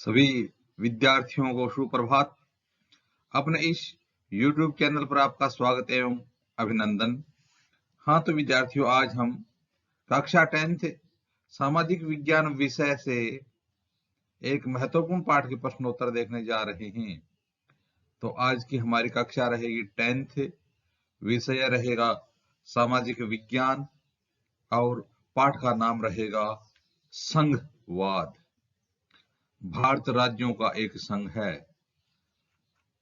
सभी विद्यार्थियों को सुप्रभात। अपने इस YouTube चैनल पर आपका स्वागत एवं अभिनंदन। हाँ तो विद्यार्थियों, आज हम कक्षा 10th सामाजिक विज्ञान विषय से एक महत्वपूर्ण पाठ के प्रश्नोत्तर देखने जा रहे हैं। तो आज की हमारी कक्षा रहेगी 10th, विषय रहेगा सामाजिक विज्ञान और पाठ का नाम रहेगा संघवाद। भारत राज्यों का एक संघ है।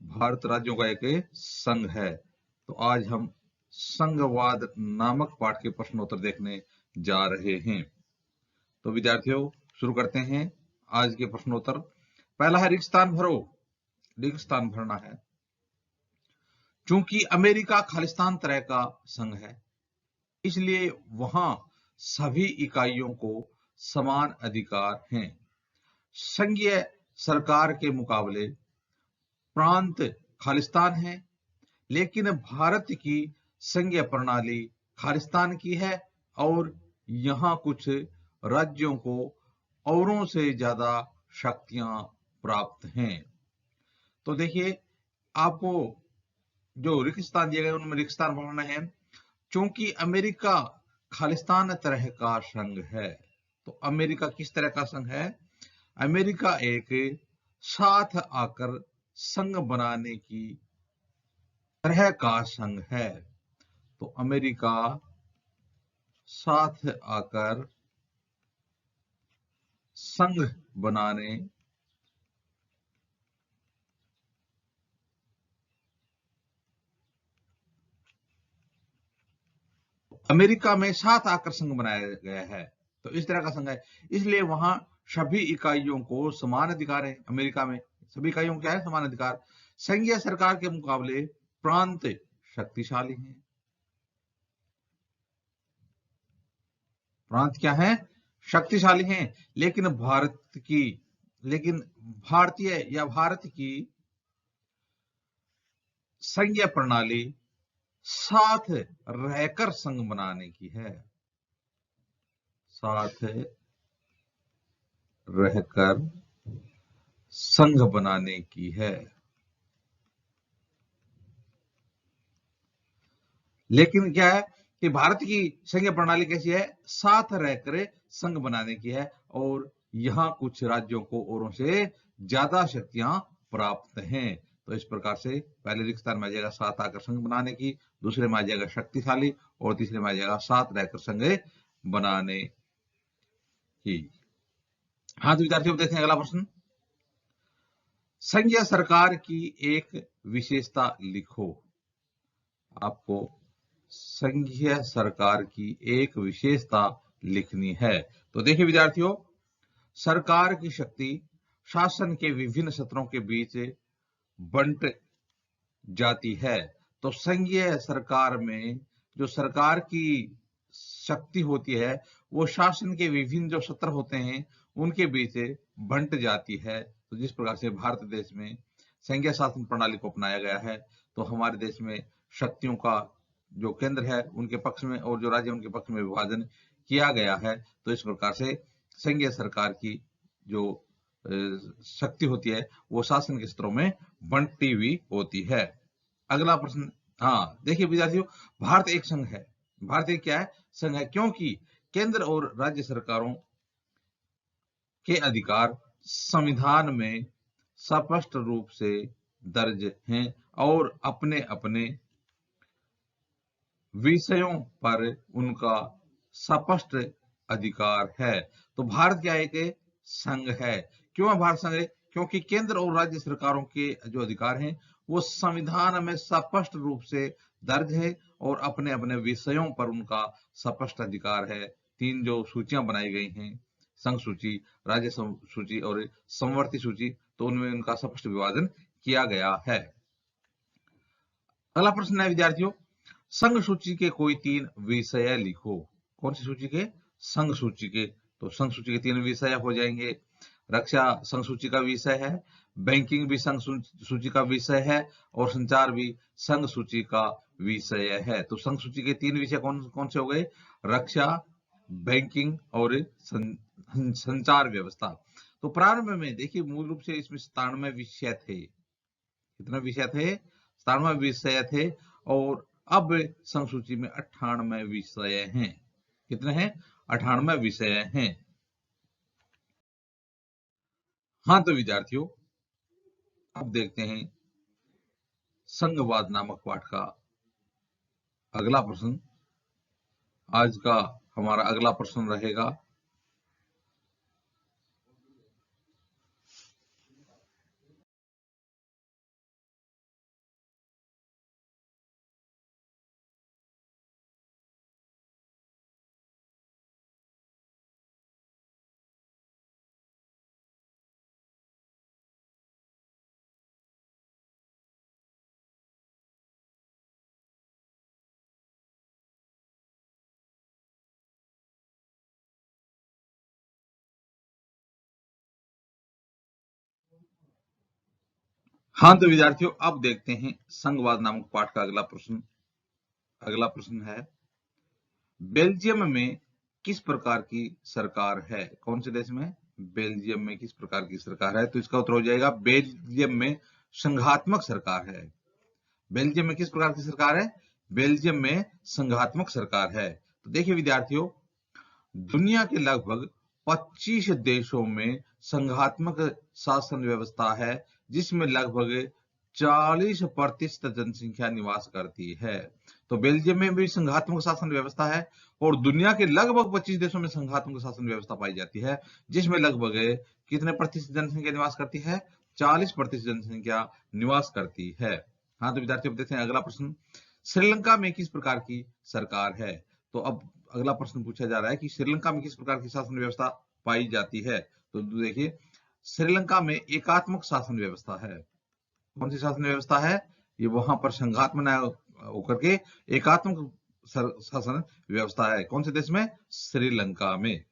भारत राज्यों का एक संघ है। तो आज हम संघवाद नामक पाठ के प्रश्नोत्तर देखने जा रहे हैं। तो विद्यार्थियों, शुरू करते हैं आज के प्रश्नोत्तर। पहला है रिक्तस्थान भरो। रिक्तस्थान भरना है। चूंकि अमेरिका खालिस्तान तरह का संघ है, इसलिए वहां सभी इकाइयों को समान अधिकार हैं। संघीय सरकार के मुकाबले प्रांत खालिस्तान है, लेकिन भारत की संघीय प्रणाली खालिस्तान की है और यहाँ कुछ राज्यों को औरों से ज्यादा शक्तियां प्राप्त हैं। तो देखिए, आपको जो रिक्तस्थान दिए गए उनमें रिक्तस्थान भरना है। चूंकि अमेरिका खालिस्तान तरह का संघ है, तो अमेरिका किस तरह का संघ है? अमेरिका एक साथ आकर संघ बनाने की तरह का संघ है। तो अमेरिका साथ आकर संघ बनाने अमेरिका में साथ आकर संघ बनाया गया है। तो इस तरह का संघ है, इसलिए वहां सभी इकाइयों को समान अधिकार है। अमेरिका में सभी इकाइयों को क्या है? समान अधिकार। संघीय सरकार के मुकाबले प्रांत शक्तिशाली हैं। प्रांत क्या है? शक्तिशाली हैं। लेकिन भारतीय या भारत की संघीय प्रणाली साथ रहकर संघ बनाने की है। साथ रहकर संघ बनाने की है। लेकिन क्या है कि भारत की संघीय प्रणाली कैसी है? साथ रहकर संघ बनाने की है और यहां कुछ राज्यों को औरों से ज्यादा शक्तियां प्राप्त हैं। तो इस प्रकार से पहले रिक्तस्थान में आ जाएगा साथ आकर संघ बनाने की, दूसरे में आ जाएगा शक्तिशाली और तीसरे में आ जाएगा साथ रहकर संघ बनाने की। हाँ तो विद्यार्थियों, देखते हैं अगला प्रश्न। संघीय सरकार की एक विशेषता लिखो। आपको संघीय सरकार की एक विशेषता लिखनी है। तो देखिए विद्यार्थियों, सरकार की शक्ति शासन के विभिन्न सत्रों के बीच बंट जाती है। तो संघीय सरकार में जो सरकार की शक्ति होती है, वो शासन के विभिन्न जो सत्र होते हैं उनके बीच बंट जाती है। तो जिस प्रकार से भारत देश में संघीय शासन प्रणाली को अपनाया गया है, तो हमारे देश में शक्तियों का जो केंद्र है उनके पक्ष में और जो राज्य उनके पक्ष में विभाजन किया गया है। तो इस प्रकार से संघीय सरकार की जो शक्ति होती है वो शासन के स्तरों में बंटती हुई होती है। अगला प्रश्न। हाँ देखिए विद्यार्थियों, भारत एक संघ है। भारत एक क्या है? संघ है, क्योंकि केंद्र और राज्य सरकारों के अधिकार संविधान में स्पष्ट रूप से दर्ज हैं और अपने अपने विषयों पर उनका स्पष्ट अधिकार है। तो भारत क्या एक संघ है। क्यों है भारत संघ है? क्योंकि केंद्र और राज्य सरकारों के जो अधिकार हैं वो संविधान में स्पष्ट रूप से दर्ज है और अपने अपने विषयों पर उनका स्पष्ट अधिकार है। तीन जो सूचियां बनाई गई हैं, संघ सूची, राज्य सूची और समवर्ती सूची, तो उनमें उनका स्पष्ट विभाजन किया गया है। अगला प्रश्न है विद्यार्थियों, संघ सूची के कोई तीन विषय लिखो। कौन सी सूची के? संघ सूची के। तो संघ सूची के तीन विषय हो जाएंगे। रक्षा संघ सूची का विषय है, बैंकिंग भी संघ सूची का विषय है और संचार भी संघ सूची का विषय है। तो संघ सूची के तीन विषय कौन कौन से हो गए? रक्षा, बैंकिंग और संचार व्यवस्था। तो प्रारंभ में देखिए मूल रूप से इसमें 97 विषय थे। कितने विषय थे? 97 विषय थे और अब संसूची में 98 विषय हैं। कितने हैं? 98 विषय हैं। हाँ तो विद्यार्थियों, अब देखते हैं संघवाद नामक पाठ का अगला प्रश्न। आज का हमारा अगला प्रश्न रहेगा हाँ तो विद्यार्थियों, अब देखते हैं संघवाद नामक पाठ का अगला प्रश्न। अगला प्रश्न है, बेल्जियम में किस प्रकार की सरकार है? कौन से देश में? बेल्जियम में किस प्रकार की सरकार है? तो इसका उत्तर हो जाएगा बेल्जियम में संघात्मक सरकार है। बेल्जियम में किस प्रकार की सरकार है? बेल्जियम में संघात्मक सरकार है। तो देखिए विद्यार्थियों, दुनिया के लगभग 25 देशों में संघात्मक शासन व्यवस्था है, जिसमें लगभग 40% जनसंख्या निवास करती है। तो बेल्जियम में भी संघात्मक शासन व्यवस्था है और दुनिया के लगभग 25 देशों में संघात्मक शासन व्यवस्था पाई जाती है, जिसमें लगभग कितने प्रतिशत जनसंख्या निवास करती है? 40% जनसंख्या निवास करती है। हाँ तो विद्यार्थियों, देखते हैं अगला प्रश्न। श्रीलंका में किस प्रकार की सरकार है? तो अब अगला प्रश्न पूछा जा रहा है कि श्रीलंका में किस प्रकार की शासन व्यवस्था पाई जाती है? तो देखिए, श्रीलंका में एकात्मक शासन व्यवस्था है। कौन सी शासन व्यवस्था है? ये वहां पर संघात्मक होकर के एकात्मक शासन व्यवस्था है। कौन से देश में? श्रीलंका में।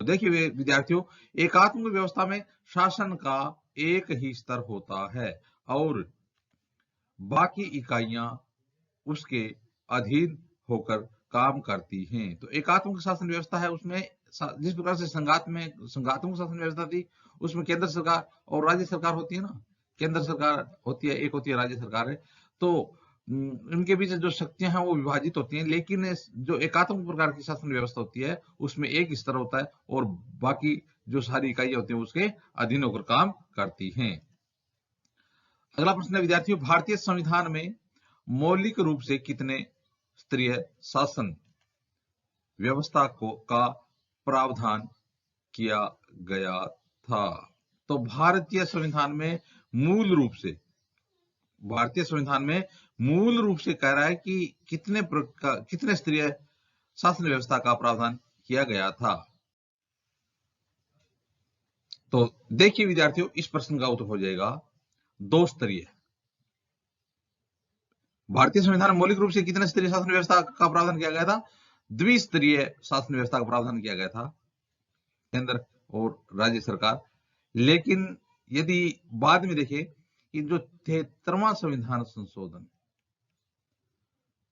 तो देखिए विद्यार्थियों, एकात्मक व्यवस्था में शासन का एक ही स्तर होता है और बाकी इकाइयां उसके अधीन होकर काम करती हैं। तो एकात्मक शासन व्यवस्था है, उसमें जिस प्रकार से संघात्मक शासन व्यवस्था थी, उसमें केंद्र सरकार और राज्य सरकार होती है ना। केंद्र सरकार होती है, एक होती है राज्य सरकार है। तो इनके बीच जो शक्तियां हैं वो विभाजित होती हैं, लेकिन जो एकात्मक प्रकार की शासन व्यवस्था होती है उसमें एक स्तर होता है और बाकी जो सारी इकाइयां होती हैं उसके अधीन होकर काम करती हैं। अगला प्रश्न है विद्यार्थियों, भारतीय संविधान में मौलिक रूप से कितने स्तरीय शासन व्यवस्था का प्रावधान किया गया था? तो भारतीय संविधान में मूल रूप से कह रहा है कि कितने स्तरीय शासन व्यवस्था का प्रावधान किया गया था। तो देखिए विद्यार्थियों, इस प्रश्न का उत्तर हो जाएगा 2 स्तरीय। भारतीय संविधान में मौलिक रूप से कितने स्तरीय शासन व्यवस्था का प्रावधान किया गया था? द्विस्तरीय शासन व्यवस्था का प्रावधान किया गया था, केंद्र और राज्य सरकार। लेकिन यदि बाद में देखें कि जो 73वां संविधान संशोधन,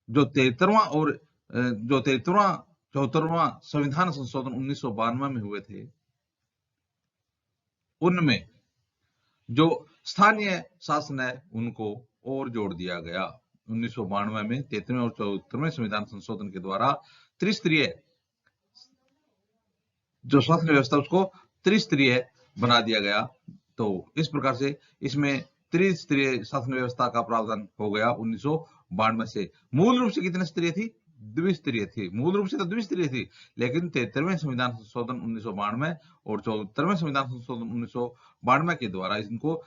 जो 74वां संविधान संशोधन 1992 में हुए थे, उनमें जो स्थानीय शासन है उनको और जोड़ दिया गया। 1992 में 73वें और 74वें संविधान संशोधन के द्वारा त्रिस्तरीय जो शासन व्यवस्था उसको त्रिस्तरीय बना दिया गया। तो इस प्रकार से इसमें त्रिस्तरीय शासन व्यवस्था का प्रावधान हो गया 1992 से। मूल रूप से कितने स्तरीय थी? द्विस्तरीय थी। मूल रूप से तो द्विस्तरीय थी, लेकिन 73वें संविधान संशोधन 1992 और 74वें संविधान संशोधन 1992 के द्वारा इनको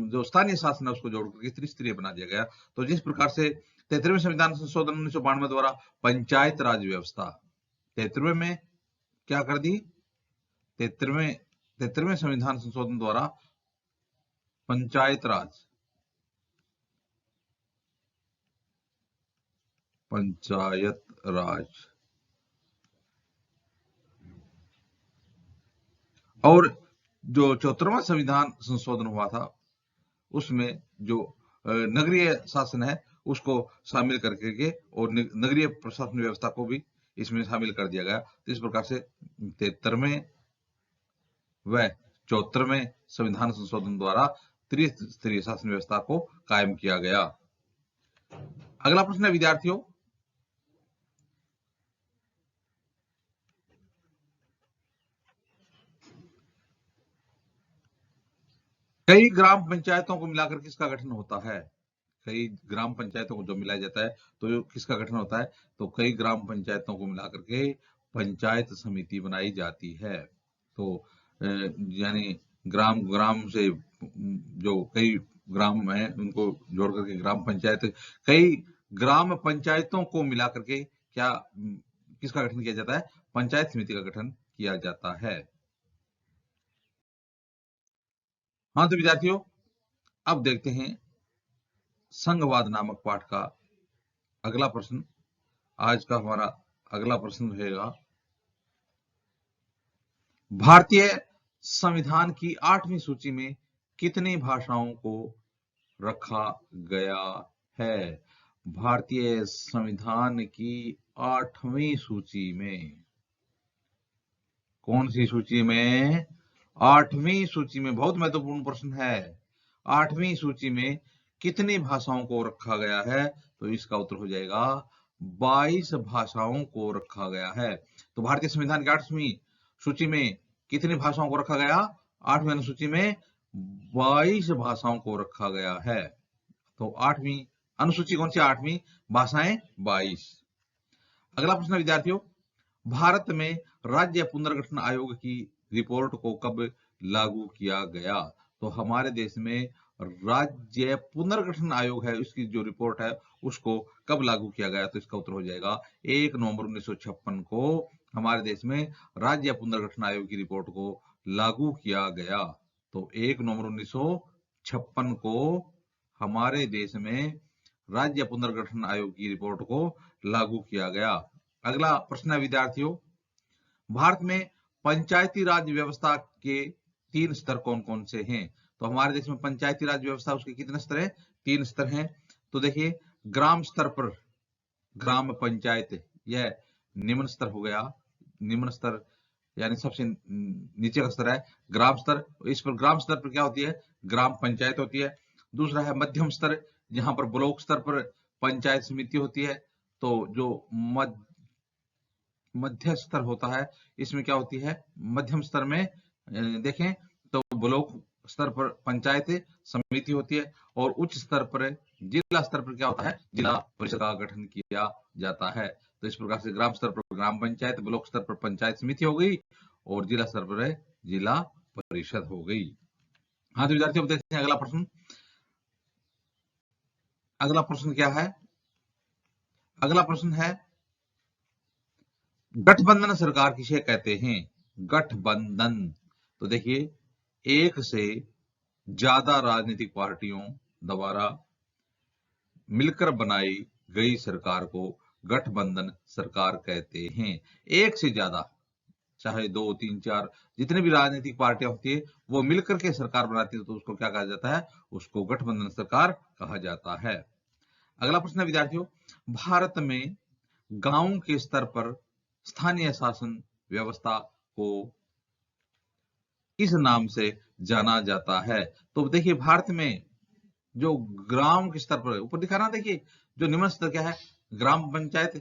जो स्थानीय शासन है उसको जोड़ करके त्रिस्तरीय बना दिया गया। तो जिस प्रकार से 73वें संविधान संशोधन 1992 द्वारा पंचायत राज व्यवस्था 73वें में क्या कर दी? 73वें संविधान संशोधन द्वारा पंचायत राज और जो 74वां संविधान संशोधन हुआ था उसमें जो नगरीय शासन है उसको शामिल करके और नगरीय प्रशासन व्यवस्था को भी इसमें शामिल कर दिया गया। तो इस प्रकार से 73वें व 74वें संविधान संशोधन द्वारा त्रिस्तरीय शासन व्यवस्था को कायम किया गया। अगला प्रश्न है विद्यार्थियों, कई ग्राम पंचायतों को मिलाकर किसका गठन होता है? कई ग्राम पंचायतों को जो मिलाया जाता है तो किसका गठन होता है? तो कई ग्राम पंचायतों को मिलाकर के पंचायत समिति बनाई जाती है। तो यानी ग्राम ग्राम से जो कई ग्राम है उनको जोड़ करके ग्राम पंचायत, कई ग्राम पंचायतों को मिलाकर के क्या किसका गठन किया जाता है? पंचायत समिति का गठन किया जाता है। हाँ तो विद्यार्थियों, अब देखते हैं संघवाद नामक पाठ का अगला प्रश्न। आज का हमारा अगला प्रश्न रहेगा, भारतीय संविधान की 8वीं सूची में कितनी भाषाओं को रखा गया है? भारतीय संविधान की 8वीं सूची में, कौन सी सूची में? 8वीं सूची में। बहुत महत्वपूर्ण प्रश्न है। 8वीं सूची में कितनी भाषाओं को रखा गया है? तो इसका उत्तर हो जाएगा 22 भाषाओं को रखा गया है। तो भारतीय संविधान की 8वीं सूची में कितनी भाषाओं को रखा गया? 8वीं अनुसूची में 22 भाषाओं को रखा गया है। तो 8वीं अनुसूची कौन सी? 8वीं, भाषाएं 22। अगला प्रश्न विद्यार्थियों, भारत में राज्य पुनर्गठन आयोग की रिपोर्ट को कब लागू किया गया? तो हमारे देश में राज्य पुनर्गठन आयोग है, उसकी जो रिपोर्ट है उसको कब लागू किया गया? तो इसका उत्तर हो जाएगा 1 नवंबर 1956 को हमारे देश में राज्य पुनर्गठन आयोग की रिपोर्ट को लागू किया गया। तो 1 नवंबर 1956 को हमारे देश में राज्य पुनर्गठन आयोग की रिपोर्ट को लागू किया गया। अगला प्रश्न है विद्यार्थियों, भारत में पंचायती राज व्यवस्था के 3 स्तर कौन कौन से हैं? तो हमारे देश में पंचायती राज व्यवस्था उसके कितने स्तर हैं? 3 स्तर हैं। तो देखिए, ग्राम स्तर पर ग्राम पंचायत, यह निम्न स्तर हो गया। निम्न स्तर यानी सबसे नीचे का स्तर है ग्राम स्तर। इस पर ग्राम स्तर पर क्या होती है? ग्राम पंचायत होती है। दूसरा है मध्यम स्तर, जहां पर ब्लॉक स्तर पर पंचायत समिति होती है। तो जो मध्य स्तर होता है, इसमें क्या होती है? मध्यम स्तर में देखें तो ब्लॉक स्तर पर पंचायत समिति होती है, और उच्च स्तर पर जिला स्तर पर क्या होता है? जिला परिषद का गठन किया जाता है। तो इस प्रकार से ग्राम स्तर पर ग्राम पंचायत, ब्लॉक स्तर पर पंचायत समिति हो गई, और जिला स्तर पर जिला परिषद हो गई। हाँ तो विद्यार्थियों, अब देखते हैं अगला प्रश्न। अगला प्रश्न क्या है? अगला प्रश्न है, गठबंधन सरकार किसे कहते हैं? गठबंधन। तो देखिए, एक से ज्यादा राजनीतिक पार्टियों द्वारा मिलकर बनाई गई सरकार को गठबंधन सरकार कहते हैं। एक से ज्यादा, चाहे 2, 3, 4 जितने भी राजनीतिक पार्टियां होती है वो मिलकर के सरकार बनाती है, तो उसको क्या कहा जाता है? उसको गठबंधन सरकार कहा जाता है। अगला प्रश्न है विद्यार्थियों, भारत में गांव के स्तर पर स्थानीय शासन व्यवस्था को किस नाम से जाना जाता है? तो देखिए, भारत में जो ग्राम के स्तर पर, ऊपर दिखा रहा, देखिए जो निम्न स्तर क्या है? ग्राम पंचायत,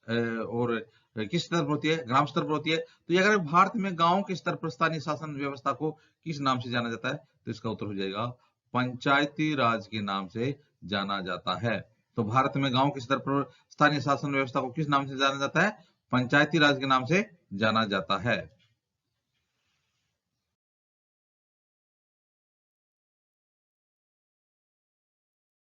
और किस स्तर पर होती है? ग्राम स्तर पर होती है। तो ये अगर भारत में गांव के स्तर पर स्थानीय शासन व्यवस्था को किस नाम से जाना जाता है? तो इसका उत्तर हो जाएगा पंचायती राज के नाम से जाना जाता है। तो भारत में गांव के स्तर पर स्थानीय शासन व्यवस्था को किस नाम से जाना जाता है? पंचायती राज के नाम से जाना जाता है।